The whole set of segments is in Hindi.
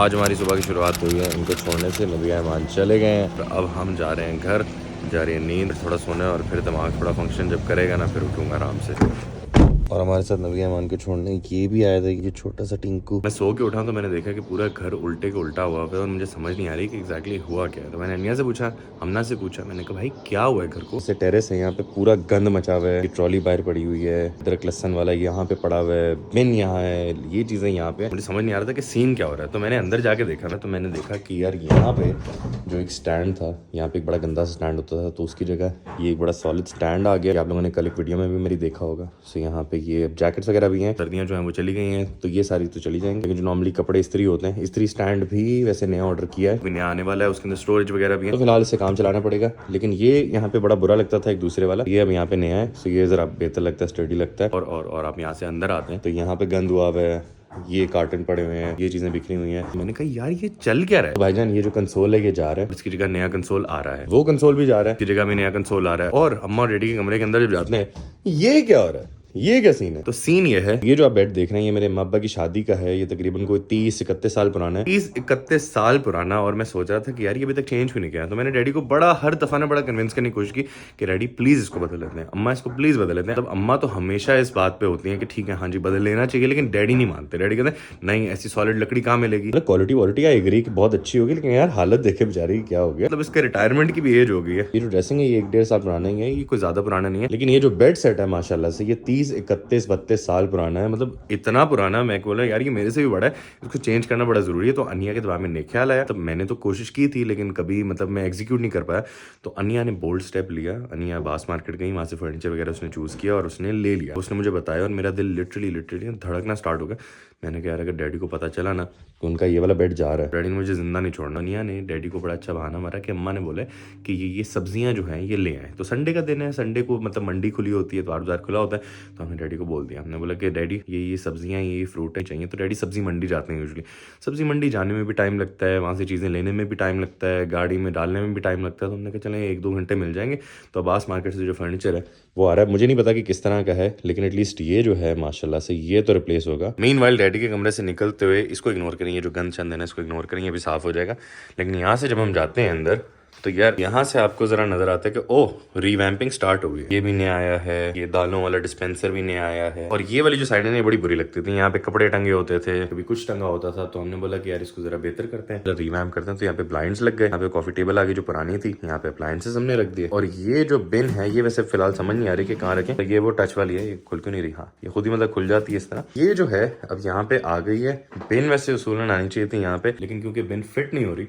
आज हमारी सुबह की शुरुआत हुई है उनको छोड़ने से। नबी ऐमान चले गए हैं तो अब हम जा रहे हैं घर। जा रही है नींद, थोड़ा सोने और फिर दिमाग थोड़ा फंक्शन जब करेगा ना फिर उठूंगा आराम से। और हमारे साथ नबी ऐमान को छोड़ने ये भी आया था, ये छोटा सा टिंकू। मैं सो के उठा तो मैंने देखा कि पूरा घर उल्टे के उल्टा हुआ है और मुझे समझ नहीं आ रही कि एग्जैक्टली हुआ क्या है। तो मैंने अनिया से पूछा, हमना से पूछा, मैंने कहा भाई क्या हुआ है घर को। जैसे टेरेस है, यहाँ पे पूरा गंद मचा हुआ है, ट्रॉली बाहर पड़ी हुई है, अदरक लहसन वाला यहाँ पे पड़ा हुआ है, बिन यहाँ है, ये चीजें यहाँ पे। मुझे समझ नहीं आ रहा था कि सीन क्या हो रहा है। तो मैंने अंदर जाके देखा ना, तो मैंने देखा कि यार यहाँ पे जो एक स्टैंड था, यहाँ पे एक बड़ा गंदा सा स्टैंड होता था, तो उसकी जगह ये एक बड़ा सॉलिड स्टैंड आ गया। आप लोगों ने कल एक वीडियो में भी मेरी देखा होगा। सो यहाँ पे ये जैकेट्स वगैरह भी हैं, सर्दियाँ जो हैं वो चली गई हैं, तो ये सारी तो चली जाएंगी। लेकिन जो नॉर्मली कपड़े इस्त्री होते हैं, इस्त्री स्टैंड भी वैसे नया ऑर्डर किया है, नया आने वाला है, उसके अंदर स्टोरेज वगैरह भी है, तो फिलहाल इससे काम चलाना पड़ेगा। लेकिन ये यहाँ पे बड़ा बुरा लगता था एक दूसरे वाला, ये अब यहाँ पे नया है, सो ये जरा बेहतर लगता है, स्टडी लगता है। और आप यहाँ से अंदर आते हैं तो यहाँ पे गंद हुआ है, ये कार्टन पड़े हुए हैं, ये चीजें बिखरी हुई हैं। मैंने कहा यार ये चल क्या रहा है। तो भाईजान ये जो कंसोल है ये जा रहा है, इसकी जगह नया कंसोल आ रहा है, वो कंसोल भी जा रहा है, इसकी जगह भी नया कंसोल आ रहा है। और अम्मा और डैडी के कमरे के अंदर जब जाते हैं, ये क्या हो रहा है, ये क्या सीन है। तो सीन ये है, ये जो आप बेड देख रहे हैं ये मेरे अम्मा अब्बा की शादी का है। ये तकरीबन कोई 30-31 साल पुराना है, 30-31 साल पुराना। और मैं सोच रहा था कि यार ये अभी तक चेंज क्यों नहीं किया। तो मैंने डैडी को बड़ा हर दफा ना बड़ा कन्विंस करने की कोशिश की कि डैडी प्लीज इसको बदल लेते हैं, अम्मा इसको प्लीज बदल लेते हैं। तब अम्मा तो हमेशा इस बात पे होती है कि ठीक है हाँ जी बदल लेना चाहिए, लेकिन डैडी नहीं मानते। डैडी कहते हैं नहीं ऐसी सॉलिड लकड़ी कहाँ मिलेगी। क्वालिटी वॉलिटी आई एग्री कि बहुत अच्छी होगी, लेकिन यार हालत देखे बेचारी की क्या हो गया। मतलब इसके रिटायरमेंट की भी एज हो गई है। ये जो ड्रेसिंग है ये 1-1.5 साल पुराना ही है, ये कोई ज्यादा पुराना नहीं है। लेकिन ये जो बेड सेट है माशाल्लाह से ये 30-31-32 साल पुराना है, मतलब इतना पुराना। मैं बोला यार ये मेरे से भी बड़ा है, इसको चेंज करना बड़ा जरूरी है। तो अनिया के दिमाग में नहीं ख्याल आया। तब मैंने तो कोशिश की थी लेकिन कभी मतलब मैं एग्जीक्यूट नहीं कर पाया। तो अनिया ने बोल्ड स्टेप लिया। अनिया बास मार्केट गई, वहां से फर्नीचर वगैरह उसने चूज किया और उसने ले लिया। उसने मुझे बताया और मेरा दिल लिटरली धड़कना स्टार्ट हो गया। मैंने कहा अगर डैडी को पता चला ना तो उनका ये वाला बेड जा रहा है, डैडी ने मुझे जिंदा नहीं छोड़ना। अनिया ने डैडी को बड़ा अच्छा बहाना मारा कि अम्मा ने बोले कि ये सब्जियां जो हैं ये ले आए। तो संडे का दिन है, संडे को मतलब मंडी खुली होती है, द्वार खुला होता है। तो हमने डैडी को बोल दिया, हमने बोला कि डैडी ये सब्जियां ये फ्रूट है चाहिए। तो डैडी सब्जी मंडी जाते हैं यूजुअली। सब्जी मंडी जाने में भी टाइम लगता है, वहाँ से चीज़ें लेने में भी टाइम लगता है, गाड़ी में डालने में भी टाइम लगता है। तो हमने कहा चलें 1-2 घंटे मिल जाएंगे। तो अब्बास मार्केट से जो फर्नीचर है वो आ रहा है। मुझे नहीं पता कि किस तरह का है, लेकिन एटलीस्ट ये जो है माशाल्लाह से ये तो रिप्लेस होगा। मीनवाइल डैडी के कमरे से निकलते हुए इसको इग्नोर करेंगे, जो गंद चंद है ना इसको इग्नोर करेंगे, अभी साफ हो जाएगा। लेकिन यहाँ से जब हम जाते हैं अंदर तो यार यहाँ से आपको जरा नजर आता है कि ओह रीवैम्पिंग स्टार्ट हो गई। ये भी नया आया है, ये दालों वाला डिस्पेंसर भी नया आया है। और ये वाली जो साइड है ये बड़ी बुरी लगती थी, यहाँ पे कपड़े टंगे होते थे, कभी कुछ टंगा होता था। तो हमने बोला कि यार इसको जरा बेहतर करते हैं, रीवैम्प करते हैं। तो यहाँ पे ब्लाइंड्स लग गए, यहाँ पे कॉफी टेबल आ गई जो पुरानी थी, यहाँ पे अप्लायंसेस हमने रख दिए। और ये जो बिन है ये वैसे फिलहाल समझ नहीं आ रही कि कहाँ रखें। तो ये वो टच वाली है, ये खुल क्यों नहीं रही। हाँ ये खुद ही मतलब खुल जाती है इस तरह। ये जो है अब यहाँ पे आ गई है। बिन वैसे उसूलन आनी चाहिए थी यहाँ पे, लेकिन क्योंकि बिन फिट नहीं हो रही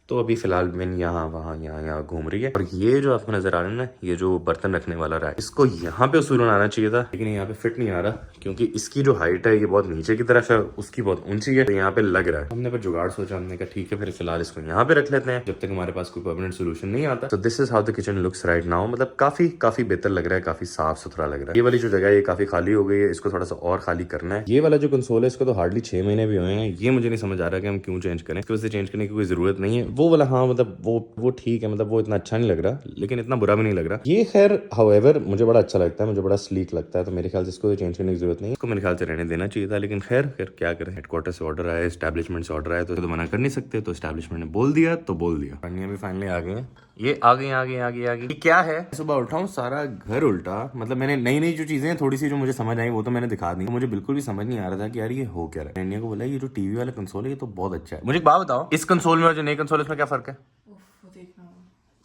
तो अभी फिलहाल बिन यहाँ वहाँ यहाँ घूम रही है। और ये जो आपको नजर आ रहा है ना, ये जो बर्तन रखने वाला रैक, इसको यहाँ पे उसूलन आना चाहिए था, लेकिन यहाँ पे फिट नहीं आ रहा क्योंकि इसकी जो हाइट है ये बहुत नीचे की तरफ है, उसकी बहुत ऊंची है, तो यहाँ पे लग रहा है। हमने फिर जुगाड़ सोचा, हमने कहा ठीक है फिर फिलहाल इसको यहाँ पे रख लेते हैं जब तक हमारे पास कोई परमानेंट सोल्यूशन नहीं आता। तो this is how the kitchen looks right now. मतलब काफी बेहतर लग रहा है, काफी साफ सुथरा लग रहा है। ये वाली जो जगह है ये काफी खाली हो गई है, इसको थोड़ा सा और खाली करना है। ये वाला जो कंसोल है इसको तो हार्डली 6 महीने भी हुए हैं। ये मुझे नहीं समझ आ रहा कि हम क्यों चेंज करें, इसकी वजह से चेंज करने की कोई जरूरत नहीं है। वो वाला हाँ मतलब वो ठीक है, मतलब वो इतना अच्छा नहीं लग रहा लेकिन इतना बुरा भी नहीं लग रहा। ये खैर हाउएवर मुझे बड़ा अच्छा लगता है, मुझे बड़ा स्लीक लगता है। तो मेरे ख्याल से इसको चेंज करने की जरूरत नहीं है, इसको मेरे ख्याल से रहने देना चाहिए था। लेकिन खैर क्या करें, हेडक्वार्टर से ऑर्डर आया, एस्टैब्लिशमेंट से ऑर्डर आया, तो मना कर नहीं सकते। तो एस्टैब्लिशमेंट ने बोल दिया तो बोल दिया। पन्नियां भी फाइनली आ गई हैं, ये आ गई। ये क्या है, सुबह उठाऊं सारा घर उल्टा। मतलब मैंने नई जो चीजें थोड़ी सी जो मुझे समझ आई वो तो मैंने दिखा दी। तो मुझे बिल्कुल भी समझ नहीं आ रहा था कि यार ये हो क्या रहा है। इंडिया को बोला ये जो टीवी वाला कंसोल है ये तो बहुत अच्छा है। मुझे एक बात बताओ, इस कंसोल में और जो नई कंसोल है इसमें क्या फर्क है।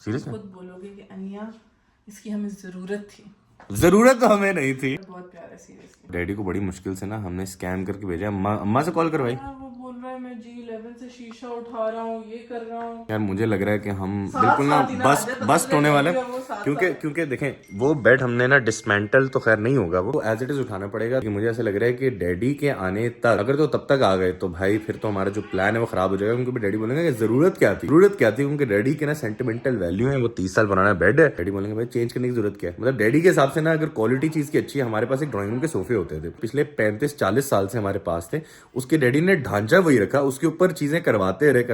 सीरियस खुद बोलोगे कि अनिया इसकी हमें जरूरत थी। जरूरत तो हमें नहीं थी। बहुत प्यारा सीरियसली। डैडी को बड़ी मुश्किल से ना हमने स्कैम करके भेजा। अम्मा से कॉल करवाई। वो बोल रहा है मैं जी लेवल से शीशा उठा रहा हूँ, ये कर रहा हूँ। यार मुझे लग रहा है कि हम बिल्कुल ना बस्ट होने वाले, क्योंकि देखें वो बेड हमने ना डिसमेंटल तो खैर नहीं होगा, वो एज इट इज उठाना पड़ेगा। कि मुझे ऐसा लग रहा है कि डैडी के आने तक अगर तो तब तक आ गए तो भाई फिर तो हमारा जो प्लान है वो खराब हो जाएगा। क्योंकि डैडी बोलेंगे कि जरूरत क्या थी क्योंकि डैडी के ना सेंटिमेंटल वैल्यू है, वो 30 साल पुराना बेड है। डैडी बोलेंगे भाई चेंज करने की जरूरत क्या है। मतलब डैडी के हिसाब से ना अगर क्वालिटी चीज की अच्छी है, हमारे पास एक ड्राइंग रूम के सोफे होते थे पिछले 35-40 साल से हमारे पास थे, उसके डैडी ने ढांचा वही रखा, उसके ऊपर चीजें करवाते रहे।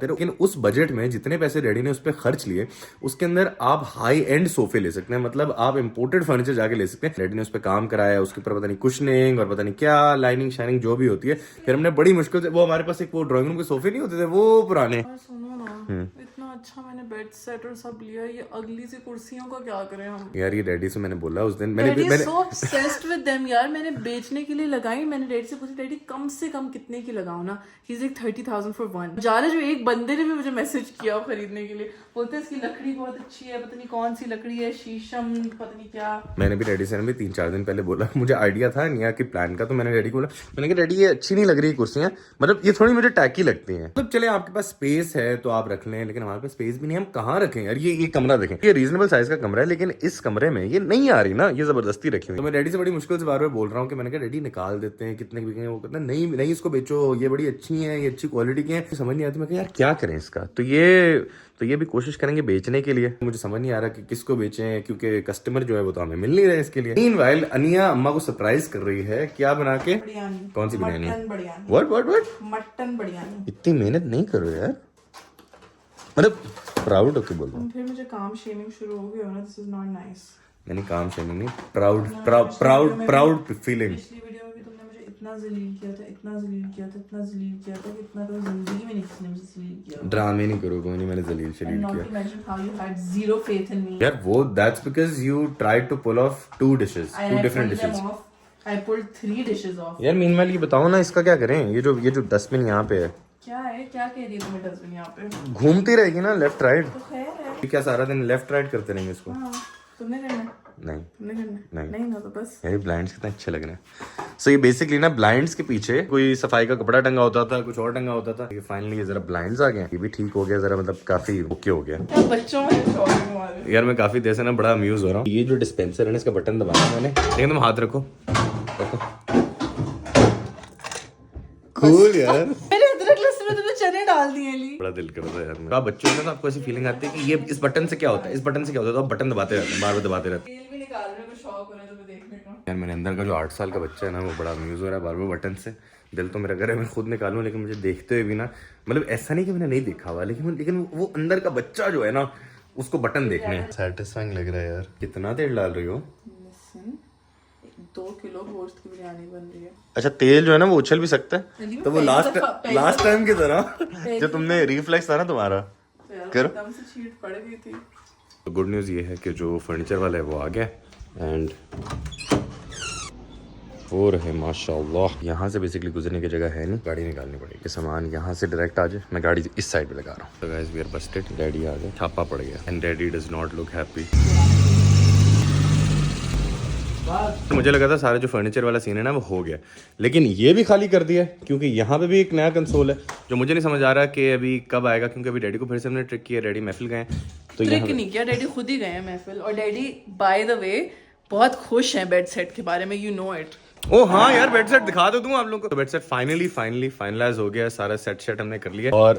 लेकिन उस बजट में जितने पैसे डैडी ने उस पर खर्च लिए, उसके अंदर आप हाई एंड सोफे ले सकते हैं, मतलब आप इंपोर्टेड फर्नीचर जाके ले सकते हैं। डैडी ने उस पर काम कराया, उसके ऊपर पता नहीं कुशनिंग और पता नहीं क्या लाइनिंग शाइनिंग जो भी होती है। फिर हमने बड़ी मुश्किल से, वो हमारे पास एक वो ड्राइंग रूम के सोफे नहीं होते थे वो पुराने, और सुनो ना, इतना अच्छा मैंने बेड सेट और सब लिया, ये अगली सी कुर्सियों का क्या करें हम? यार ये डैडी से मैंने बोला उस दिन, daddy so obsessed with them यार। मैंने बेचने के लिए लगाई, मैंने डैडी से पूछा डैडी कम से कम कितने की लगाओ ना। He is like 30,000 for one. जाले जो एक बंदे ने भी मुझे मैसेज किया खरीदने के लिए, बोलते हैं इसकी लकड़ी बहुत अच्छी है, पता नहीं कौन सी लकड़ी है, शीशम पता नहीं क्या। मैंने भी डैडी से भी 3-4 दिन पहले बोला, मुझे आइडिया था निया की प्लान का, तो मैंने डैडी को बोला, मैंने कहा डैडी ये अच्छी नहीं लग रही कुर्सियां, मतलब ये थोड़ी मुझे टैकी लगती हैं। मतलब चले आपके पास स्पेस है तो आप रख लें, लेकिन हमारे पास स्पेस भी नहीं, हम कहाँ रखें यार? ये कमरा देखें, ये रीजनेबल साइज का कमरा है, लेकिन इस कमरे में ये नहीं आ रही ना, ये जबरदस्ती रखी हुई। तो मैं डैडी से बड़ी मुश्किल से बार बार बोल रहा हूँ कि मैंने कहा डैडी निकाल देते हैं, कितने बिकेंगे? वो कहते हैं नहीं इसको बेचो, ये बड़ी अच्छी है, ये अच्छी क्वालिटी की है। समझ नहीं आती, मैं यार क्या करें इसका। तो ये भी कोशिश करेंगे बेचने के लिए, मुझे समझ नहीं आ रहा कि किसको बेचें, क्योंकि कस्टमर जो है वो तो हमें मिल नहीं रहे इसके लिए। मीनवाइल अनिया अम्मा को सरप्राइज कर रही है, क्या बना के? कौन सी बिरयानी? What mutton biryani. इतनी मेहनत नहीं करो यार, मतलब प्राउड होके बोल रहा हूँ। फिर मुझे काम शेमिंग शुरू हो गया ना, दिस इज नॉट नाइस। मैंने काम शेमिंग नहीं, प्राउड फीलिंग। पिछली वीडियो में भी तुमने मुझे इतना जलील किया था कि इतना तो जिंदगी में नहीं किसी ने मुझे जलील किया। ड्रामे नहीं करो, कोई नहीं, मैंने जलील शलील Not किया to mention how you had zero faith in me. यार। वो that's because you tried to pull off two different dishes. I pulled 3 dishes off. यार मीनवाइल ये बताओ ना, इसका क्या करें? ये जो डस्टबिन यहाँ पे है, क्या है? क्या कह रही है तुम्हें डस्टबिन यहाँ पे? घूमती रहेगी ना लेफ्ट राइट? तो खैर है। क्या सारा दिन लेफ्ट राइट करते रहेंगे इसको? हाँ, तुमने करना है? नहीं तुमने करना है? नहीं ना, तो बस। यार ब्लाइंड्स कितना अच्छे लग रहे हैं। सो ये बेसिकली ना ब्लाइंड्स के पीछे कोई सफाई का कपड़ा टंगा होता था, कुछ और टंगा होता था। ये फाइनली ये जरा ब्लाइंड्स आ गए, ये भी ठीक हो गया जरा, मतलब काफी ओके हो गया। क्या बच्चों में शौक हमारे। यार मैं काफी देर से ना बड़ा अम्यूज हो रहा हूँ। ये जो डिस्पेंसर है ना, इसका बटन दबाया मैंने, लेकिन तुम हाथ रखो। कूल यार। मेरे अदरक लहसुन में तुमने चने डाल दिए ली। बड़ा दिल कर रहा है यार। मेरा बच्चों में ना आपको ऐसी फीलिंग आती है कि ये इस बटन से क्या होता है, इस बटन से क्या होता है, तो आप बटन दबाते रहते हैं, बार बार दबाते रहते हैं। तेल भी निकालने को शौक हो रहा है तुम्हें देखने का। यार मेरे अंदर का जो 8 साल का बच्चा है ना, वो बड़ा अम्यूज हो रहा है बार बार बटन से। दिल तो मेरा घर है मैं खुद निकालूं, लेकिन मुझे देखते हुए भी ना, मतलब ऐसा नहीं कि मैंने नहीं देखा हुआ, लेकिन वो अंदर का बच्चा जो है ना, उसको बटन देखने हैं। सेटिस्फाइंग लग रहा है यार। कितना तेल डाल रही हो? 2 किलो गोश्त की बिरयानी बन रही है। अच्छा तेल जो है ना वो उछल भी सकता है, तो वो लास्ट टाइम की तरह जो तुमने रिफ्लेक्स था ना तुम्हारा, करो। एकदम से शीट पड़ गई थी। तो गुड न्यूज़ ये है कि जो फर्नीचर वाला है वो आ गया एंड हो रहे माशाल्लाह। यहाँ से बेसिकली गुजरने की जगह है नहीं, गाड़ी निकालनी पड़ेगी। सामान यहाँ से डायरेक्ट आ जाए, मैं गाड़ी इस साइड पे लगा रहा हूँ। तो guys we are busted, daddy आ गए, छापा पड़ गया and daddy does not look happy. तो मुझे लगा था सारा जो फर्नीचर वाला सीन है ना वो हो गया, लेकिन ये भी खाली कर दिया है, क्योंकि यहाँ पे भी एक नया कंसोल है जो मुझे नहीं समझ आ रहा कि अभी कब आएगा, क्योंकि अभी डैडी को फिर से हमने ट्रिक किया, डैडी महफिल गए तो ट्रिक नहीं किया, डैडी खुद ही गए हैं महफिल। और डैडी बाय द वे बहुत खुश हैं बेड सेट के बारे में, यू नो इट। ओ हाँ यार, बेड सेट दिखा दो तुम आप लोगों को। तो बेड सेट फाइनली फाइनलाइज हो गया, सारा सेट हमने कर लिया। और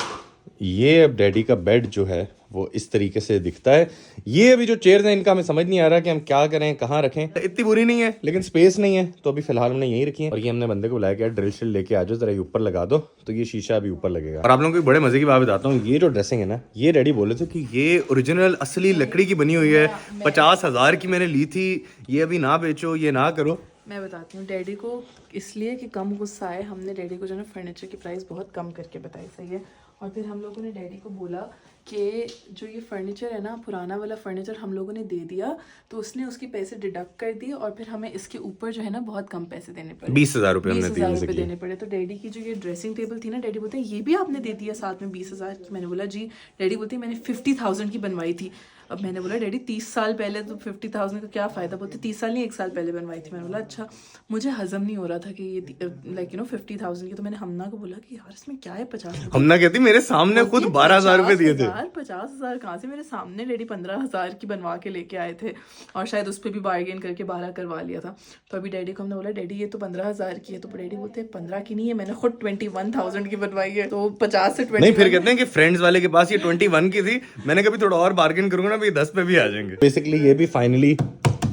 ये अब डैडी का बेड जो है वो इस तरीके से दिखता है। ये अभी जो चेयर्स हैं इनका हमें समझ नहीं आ रहा कि हम क्या करें, कहाँ रखें। इतनी बुरी नहीं है लेकिन स्पेस नहीं है, तो अभी फिलहाल हमने यही रखी है। और ये हमने बंदे को बुलाया कि ड्रिल शिल लेके आ जाओ, जरा ये ऊपर लगा दो, तो ये शीशा अभी ऊपर लगेगा। और आप लोगों को बड़े मजे की बात बताता हूँ, ये जो ड्रेसिंग है ना, ये डैडी बोले थे कि ये ओरिजिनल असली लकड़ी की बनी हुई है, 50,000 की मैंने ली थी, ये अभी ना बेचो, ये ना करो। मैं बताती हूँ डैडी को इसलिए कि कम गुस्सा आए, हमने डैडी को जो है फर्नीचर की प्राइस बहुत कम करके बताई, सही है। और फिर हम लोगों ने डैडी को बोला कि जो ये फर्नीचर है ना, पुराना वाला फर्नीचर हम लोगों ने दे दिया, तो उसने उसके पैसे डिडक्ट कर दिए और फिर हमें इसके ऊपर जो है ना बहुत कम पैसे देने पड़े, 20,000 रुपये हमने 20,000 रुपये देने पड़े। तो डैडी की जो ये ड्रेसिंग टेबल थी ना, डैडी बोलते हैं ये भी आपने दे दिया साथ में 20,000 की। मैंने बोला जी। डैडी बोलते हैं मैंने 50,000 की बनवाई थी। अब मैंने बोला डैडी 30 साल पहले तो 50,000 का क्या फ़ायदा? बोलते 30 साल नहीं 1 साल पहले बनवाई थी। मैंने बोला अच्छा। मुझे हजम नहीं हो रहा था कि ये लाइक यू नो 50,000 की। तो मैंने हमना को बोला कि यार इसमें क्या है 50,000। हमना कहती मेरे सामने खुद 12,000 रुपये दिए थे। 50,000 कहाँ से? मेरे सामने डैडी 15,000 की बनवा के लेके आए थे और शायद उस पर भी बार्गेन करके 12 करवा लिया था। तो अभी डैडी को हमने बोला डैडी ये तो 15,000 की है, तो डैडी बोलते हैं 15 की नहीं है, मैंने खुद 21,000 की बनवाई है। तो 50 से 20 नहीं, फिर कहते हैं कि फ्रेंड्स वाले के पास ये 21 की थी, मैंने कभी थोड़ा और बार्गेन करूंगा ना, 10 पे भी आ जाएंगे। बेसिकली ये भी फाइनली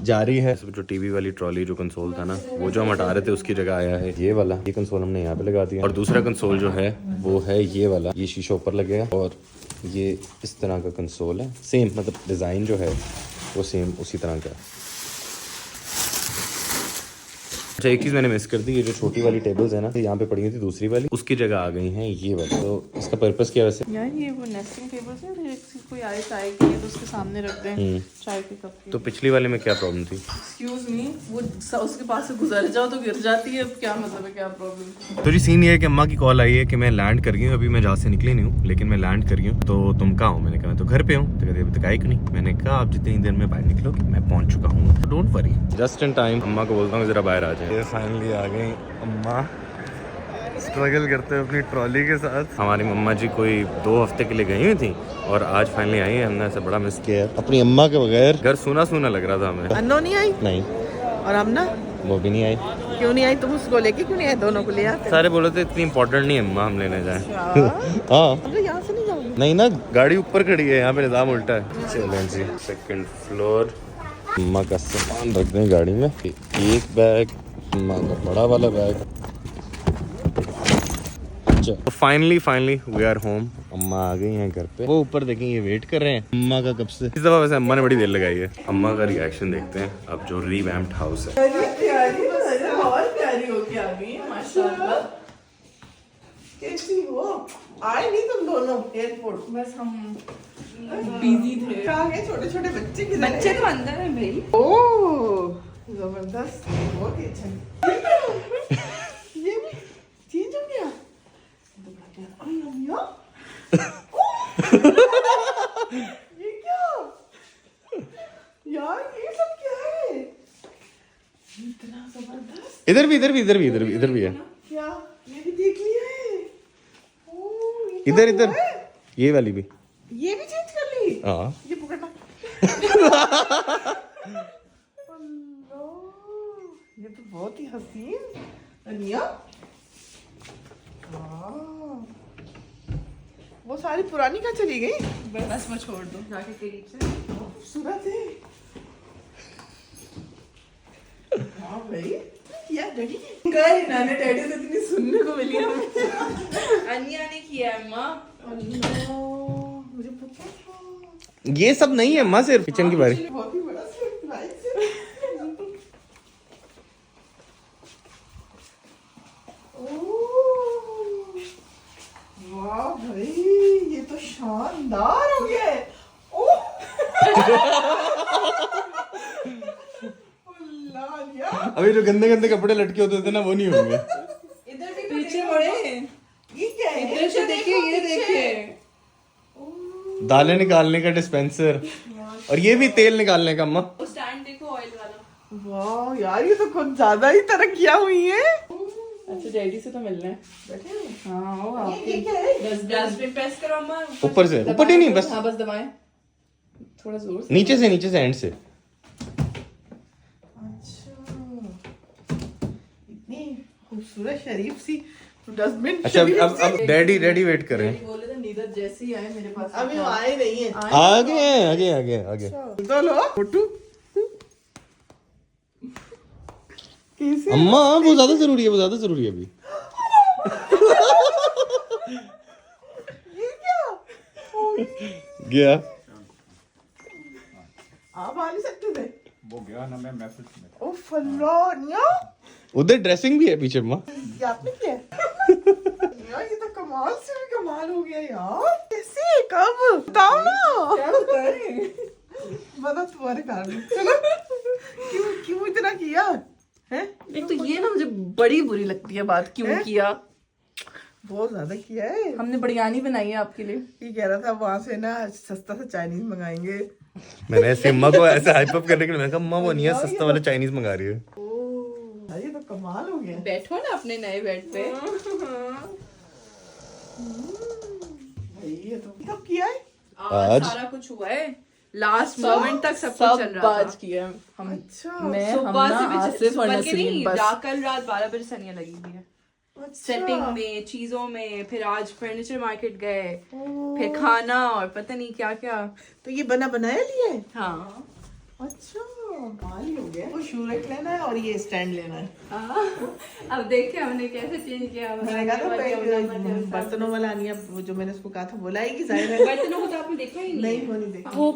जारी है। जो टीवी वाली ट्रॉली जो कंसोल था ना, वो जो हम हटा रहे थे उसकी जगह आया है ये वाला। ये कंसोल हमने यहाँ पे लगा दिया और दूसरा कंसोल जो है वो है ये वाला। ये शीशा ऊपर लगेगा और ये इस तरह का कंसोल है। सेम मतलब डिज़ाइन जो है वो सेम उसी तरह का है। अच्छा, एक चीज़ मैंने मिस कर दी, ये जो छोटी वाली टेबल्स है ना, यहाँ पे पड़ी हुई थी दूसरी वाली, उसकी जगह आ गई हैं ये वाली। तो इसका पर्पस क्या है वैसे? यार ये वो नेस्टिंग टेबल्स है, कोई आए चाय के लिए तो उसके सामने रख दें चाय के कप के। तो पिछली वाले में क्या प्रॉब्लम थी? एक्सक्यूज मी, वो उसके पास से गुजर जाओ तो गिर जाती है, अब क्या मतलब है, क्या प्रॉब्लम? तो जी सीन ये है कि अम्मा की कॉल आई है कि मैं लैंड कर गई हूँ। अभी मैं जहाँ से निकली नहीं हूँ लेकिन मैं लैंड कर गई हूँ। तो तुम कहाँ हो? मैंने कहा मैं तो घर पे हूँ। तो कहते अभी तक आई क्यों नहीं? मैंने कहा आप जितनी देर में बाहर निकलोगे मैं पहुँच चुका हूँ, तो don't worry. Just in time अम्मा को बोलता हूँ जरा बाहर आ जाए। फाइनली आ गई अम्मा, स्ट्रगल करते हुए अपनी ट्रॉली के साथ। हमारी मम्मा जी कोई 2 हफ्ते के लिए गई हुई थी और आज फाइनली आई है। हमने ऐसा बड़ा मिस किया है अपनी अम्मा के बगैर। घर सूना सूना लग रहा था हमें। अन्नो नहीं आई? नहीं। और हम ना? वो भी नहीं आई। क्यों नहीं आई? तुम उसको लेके क्यों नहीं आए? दोनों को ले आते। सारे बोले थे इतनी इंपॉर्टेंट नहीं है अम्मा, हम लेने जाए। हाँ यहाँ से नहीं जाओगे? नहीं ना, गाड़ी ऊपर खड़ी है, यहाँ पे निजाम उल्टा है। चलें जी, 2nd फ्लोर। अम्मा का सामान रख दें गाड़ी में। एक बैग, अम्मा का बड़ा वाला बैग। तो फाइनली वी आर होम। अम्मा आ गई हैं घर पे। वो ऊपर देखें ये वेट कर रहे हैं अम्मा का कब से। इस दफा वैसे अम्मा ने बड़ी देर लगाई है। अम्मा का रिएक्शन देखते हैं अब जो रीवैम्प्ड हाउस है। और प्यारी होके आ गई है माशाल्लाह। कैसी हो? आए नहीं तुम दोनों एयरपोर्ट? बस हम बिजी थे। कहाँ गए छोटे छोटे बच्चे? किधर बच्चे हैं? तो अंदर है भाई। ओह जबरदस्त, बहुत ही अच्छा। ये भी चेंज हो गया। अरे अम्मिया, ये क्या यार, ये सब क्या है? इतना जबरदस्त। इधर भी है। क्या ये भी देख लिया है? ओह, ये क्या इधर हुआ है? ये वाली भी। ये भी चेंज कर ली? हाँ ये पकड़ना। अल्लाह, ये तो बहुत ही हसीन। अनिया, वो सारी पुरानी कहाँ चली गई? बस वो छोड़ दो जाके करीब से। खूबसूरत है। हाँ भाई, क्या डैडी गए नाने डैडी से इतनी सुनने को मिली हमें। अनिया ने किया है अम्मा। अल्लाह, मुझे पता था। ये सब नहीं है अम्मा, सिर्फ किचन की बारी। बहुत ही बड़ा सरप्राइज है। ओह, वाह भाई, ये तो शानदार हो गया है। ओह, अल्लाह या। अभी जो गंदे गंदे कपड़े लटके होते थे ना, वो नहीं होंगे। इधर भी पीछे मुड़े, ये क्या है? इधर से देखिए, ये देखिए। दालें निकालने का डिस्पेंसर और ये भी तेल निकालने का अम्मा। स्टैंड देखो ऑयल वाला। वाह यार, ये तो कुछ ज्यादा ही तरक्कियां हुई हैं। अच्छा डैडी से तो मिलना है। बैठे हैं। हाँ वो ये आपके क्या है? डस्टबिन प्रेस करो अम्मा। ऊपर से, ऊपर नहीं बस हाँ बस दबाएं थोड़ा जोर से। नीचे से एंड से। अच्छा, इतनी खूबसूरत शरीफ सी डस्टबिन। अच्छा अब डैडी वेट कर रहे हैं। बोले तो नीरज जैसे ही आए मेरे पास। अभी वो आए नहीं है। आगे तो लो फोटो। कैसे? अम्मा वो ज्यादा जरूरी है अभी। ये क्या? गया आप आ नहीं सकते थे? वो गया ना, मैं मैसेज में। ओ फल्लानिया, उधर ड्रेसिंग भी है पीछे अम्मा। ये आपने किया? यार ये तो कमाल से भी कमाल हो गया यार। कैसे? कब? बताओ ना। क्या बताएं? बता तुम्हारे कारण। चलो, क्यों इतना किया है? एक तो ये ना मुझे बड़ी बुरी लगती है बात, क्यों किया? बहुत ज्यादा किया है। हमने बिरयानी बनाई है आपके लिए। ये कह रहा था वहां से ना सस्ता सा चाइनीज मंगाएंगे। मैंने ऐसे अम्मा को ऐसे हाइप अप करने के लिए मैंने कहा अम्मा वो नहीं है, सस्ता वाला चाइनीज मंगा रही है। ओह, ये तो कमाल हो गया। बैठो ना अपने नए बेड पे। भाई ये तो कब किया है? आज सारा कुछ हुआ है, लास्ट मोमेंट तक सब कुछ चल रहा था। किया है हम। अच्छा, मैं सुबह से हमना आसिफ और नसरीन बस। कल रात 12 बजे सनिया लगी हुई है सेटिंग में, चीजों में। फिर आज फर्नीचर मार्केट गए, फिर खाना और पता नहीं क्या क्या। तो ये बना बनाया लिया है? हाँ अच्छा, कमाल ही हो गया। वो शू रैक लेना है और ये स्टैंड लेना है। अब देखिए हमने कैसे चेंज किया। मैंने कहा था पहले बर्तनों वाला आनिया, वो जो मैंने उसको कहा था वो लाएगी, जाहिर है। बर्तनों को तो आपने देखा ही नहीं, वो नहीं देखा। वो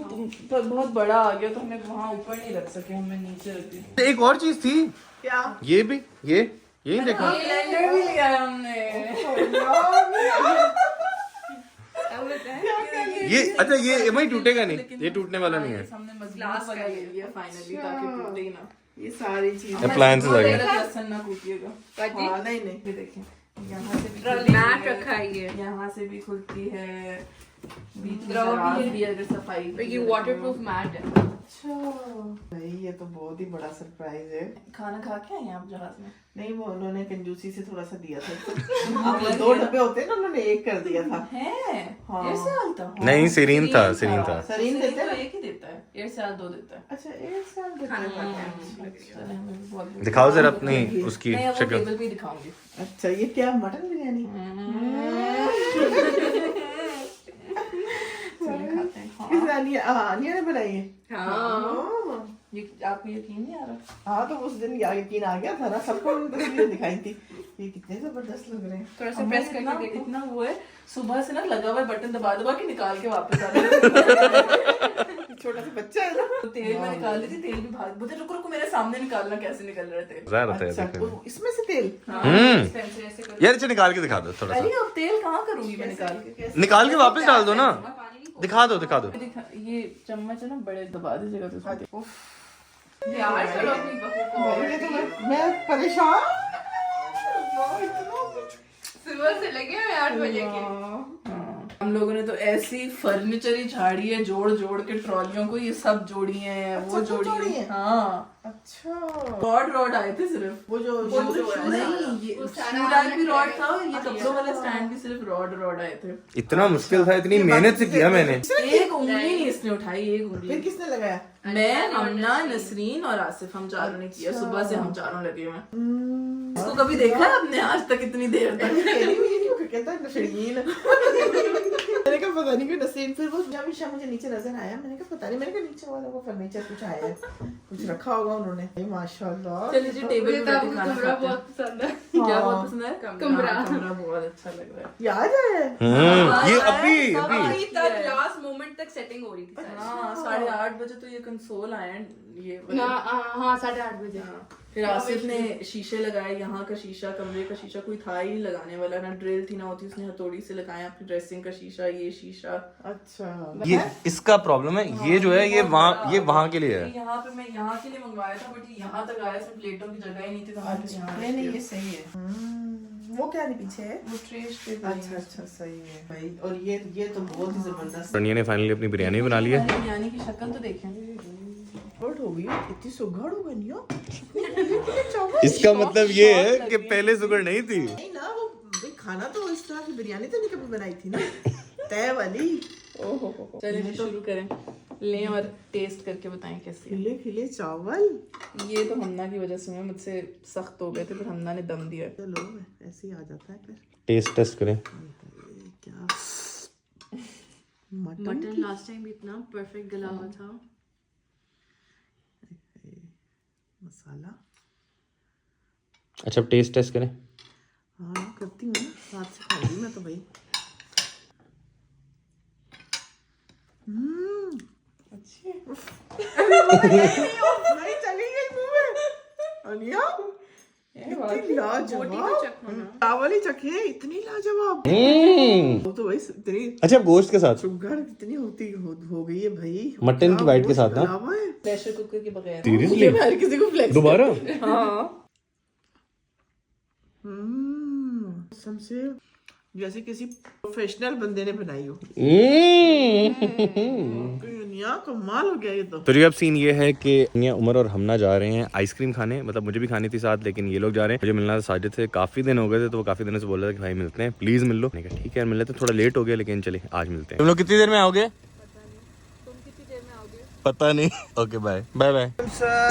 बहुत बड़ा आ गया तो हमें वहाँ ऊपर नहीं रख सके, हमें नीचे रख दिया। एक और चीज थी क्या? ये भी ये देखा ब्लेंडर भी लिया है हमने। ये अच्छा ये वही टूटेगा नहीं, ये टूटने वाला नहीं है। हमने मजबूत वाला ले लिया फाइनली ताकि टूटे ही ना। ये सारी चीजें अप्लायंसेस आ गए। लहसुन ना कूटिएगा। हाँ, नहीं नहीं ये देखिए यहाँ से भी मैट रखा है ये। यहाँ से भी खुलती है, बीच में ड्रॉ भी दराज है। भी है अगर सफाई और ये वाटरप्रूफ मैट है। अच्छा भाई, ये तो बहुत ही बड़ा सरप्राइज है। खाना खा के आए आप जहाज में? नहीं, वो उन्होंने कंजूसी से थोड़ा सा दिया था। अब 2 डब्बे होते हैं ना, उन्होंने 1 कर दिया था। है हाँ। एयर साल था। नहीं सीरीन था। सरीन देते तो हैं। एक ही देता है, एयर साल 2 देता है। अच्छा, 1 साल देते हैं। चले, हमें बहुत दिखाओ जरा अपनी उसकी नहीं, अब वो शक्ल। टेबल पे ही दिखाऊंगी। अच्छा, ये क्या मटन बिरयानी? चले खाते हैं। हाँ। किस आनिया ने बनाई है? हाँ। ये आपको यकीन नहीं आ रहा? हाँ, तो उस दिन यकीन आ गया था ना, सबको उन्होंने तस्वीरें दिखाई थी। ये कितने जबरदस्त लग रहे हैं। थोड़ा सा प्रेस करके इतना देखो। इतना वो है, सुबह से ना लगा हुआ है, बटन दबा दबा के निकाल के वापस आ रहा है। छोटा सा बच्चा है ना। तो तेल में निकाल ली थी, तेल भी भाग बोलते रुको रुको मेरे सामने निकालना, कैसे निकल रहे थे। ज़ाहिर होता है अच्छा, देखने में। तो इसमें से तेल? इस टाइम से ऐसे करो। यार इसे निकाल के दिखा दो थोड़ा अरे सा। अब तेल कहाँ करूंगी मैं निकाल के? निकाल के वापस डाल दो ना। पानी नहीं दिखा दो ये चम्मच है ना, बड़े दबा दीजिएगा तो उसमें। खोल। यार चलो अपनी बहू को। ये तो मैं परेशान। सुबह से लगे हुए 8 बजे के। हाँ। हम लोगों ने तो ऐसी फर्नीचर ही झाड़ी है, जोड़ जोड़ के ट्रॉलियों को, ये सब जोड़ी है, वो सब जोड़ी जोड़ी है? है। हाँ, अच्छा, रॉड आए थे सिर्फ। वो जो नहीं, ये शू रैक भी रॉड था, ये कपड़ों वाला स्टैंड भी सिर्फ रॉड आए थे। इतना मुश्किल था, इतनी मेहनत से किया मैंने। एक उंगली नहीं इसने उठाई, एक उंगली। फिर किसने लगाया? मैं, हमना, नसरीन और आसिफ, हम चारों ने किया। सुबह से हम चारों लगे हुए हैं। इसको कभी देखा है आपने आज तक इतनी देर तक? कहता है नशरीन। मैंने कहा पता नहीं क्यों नसीन। फिर वो जब ईशा मुझे नीचे नजर आया, मैंने कहा पता नहीं, मैंने कहा नीचे वाला वो फर्नीचर कुछ आया है, कुछ रखा होगा उन्होंने। माशाल्लाह। चलिए जी, टेबल पे बैठे खाना कमरा खाते हैं। बहुत पसंद है। क्या बहुत पसंद है? कमरा। हाँ, कमरा बहुत अच्छा लग रहा है। याद है? ये अभी अभी तक लास्ट मोमेंट तक सेटिंग हो रही थी सारी। हाँ, 8:30 बजे तो ये कंसोल आए हैं, ये वाले। ना हाँ 8:30 बजे। फिर आसिफ ने शीशे लगाए, यहाँ का शीशा, कमरे का शीशा कोई था ही नहीं लगाने वाला, ना ड्रिल थी ना होती, उसने हथौड़ी से लगाया। अपनी ड्रेसिंग का शीशा, ये शीशा। अच्छा, ये इसका प्रॉब्लम है, ये जो है ये वहाँ के लिए है। यहाँ पे मैं यहाँ के लिए मंगवाया था, बट ये यहाँ तक आया, इसमें प्लेटों की जगह ही नहीं थी, तो हमने यहाँ नहीं नहीं, ये सही है। वो क्या नहीं पीछे है? वो ट्रेश पे अच्छा अच्छा, सही है भाई। और ये तो बहुत ही जबरदस्त रनिया ने फाइनली अपनी बिरयानी बना ली है। बिरयानी की शक्ल तो देखें, बर्ड हो गई, इतनी सुगड़ हो गई हो। इसका मतलब ये है कि पहले सुगर नहीं थी। नहीं ना, वो भाई खाना तो इस तरह की बिरयानी तो नहीं कभी बनाई थी ना, तय वाली। ओहो, चलिए शुरू करें, लें और टेस्ट करके बताएं कैसी है। खिले खिले चावल। ये तो हमना की वजह से हुए, मुझसे सख्त हो गए थे, फिर हमना ने दम दिया। चलो ऐसे ही आ जाता है फिर। टेस्ट करें। क्या मटन लास्ट टाइम भी इतना परफेक्ट गला हुआ था। मसाला। अच्छा अब टेस्ट करें। हाँ करती हूँ ना, हाथ से खाऊंगी मैं तो भाई। अच्छी नहीं चली गई मुंह में। अनिया इतनी लाजवाब, चावल ही चखे, इतनी लाजवाब। वो तो भाई इतनी अच्छा गोश्त के साथ शुगर कितनी होती हो गई है भाई। मटन की बाइट के साथ ना। प्रेशर कुकर के बगैर सीरियसली हर किसी को फ्लेक्स। दोबारा हाँ, सबसे जैसे किसी प्रोफेशनल बंदे ने बनाई हो। दुनिया कमाल हो गया ये तो। तो अब सीन ये है कि उमर और हमना जा रहे हैं आइसक्रीम खाने, मतलब मुझे भी खानी थी साथ, लेकिन ये लोग जा रहे हैं। मुझे मिलना था साजिद से, काफी दिन हो गए थे, तो वो काफी दिनों से बोल रहा था कि भाई मिलते हैं, प्लीज मिल लो। मैंने कहा ठीक है मिल लेते, थोड़ा लेट हो गया लेकिन चले आज मिलते हैं। तुम लोग कितनी देर में आओगे? पता नहीं। Okay bye bye bye.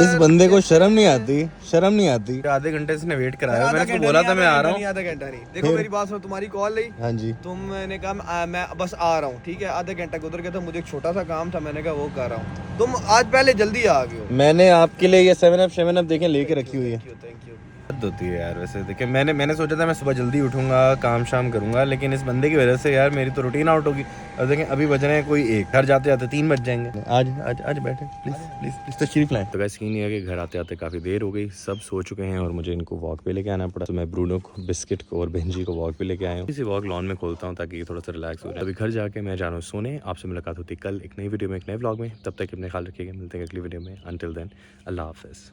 इस बंदे को शर्म नहीं आती, शर्म नहीं आती। आधे घंटे से वेट कराया, मैंने उसको बोला था मैं आ रहा हूँ। आधा घंटा नहीं, देखो मेरी बात सुनो, तुम्हारी कॉल आई, हाँ जी तुमने कहा मैं बस आ रहा हूँ, ठीक है। आधे घंटा गुजर गया था, मुझे एक छोटा सा काम था, मैंने कहा वो कर रहा हूँ। तुम आज पहले जल्दी आ गए हो। मैंने आपके लिए ये 7 अप देखें लेके रखी हुई है। Thank you. हद होती है यार वैसे। देखिए मैंने सोचा था मैं सुबह जल्दी उठूंगा, काम शाम करूंगा, लेकिन इस बंदे की वजह से यार मेरी तो रूटीन आउट होगी। और देखें अभी बज रहे हैं कोई 1, घर जाते जाते 3 बज जाएंगे। आज आज आज बैठे प्लीज प्लीज प्लीज तशरीफ लाएं। तो सीन ये है कि घर आते आते काफ़ी देर हो गई, सब सो चुके हैं और मुझे इनको वॉक पे लेके आना पड़ा। तो मैं ब्रूनो को, बिस्किट को और बेंजी को वॉक पे लेके आया हूँ। इसी वॉक लॉन में खोलता हूँ ताकि थोड़ा सा रिलैक्स हो जाए। अभी घर जाके मैं जा रहा हूँ सोने। आपसे मुलाकात होती है कल एक नई वीडियो में, एक नए व्लॉग में। तब तक अपने ख्याल रखिएगा, मिलते हैं अगली वीडियो में। अनटिल देन अल्लाह हाफिज़।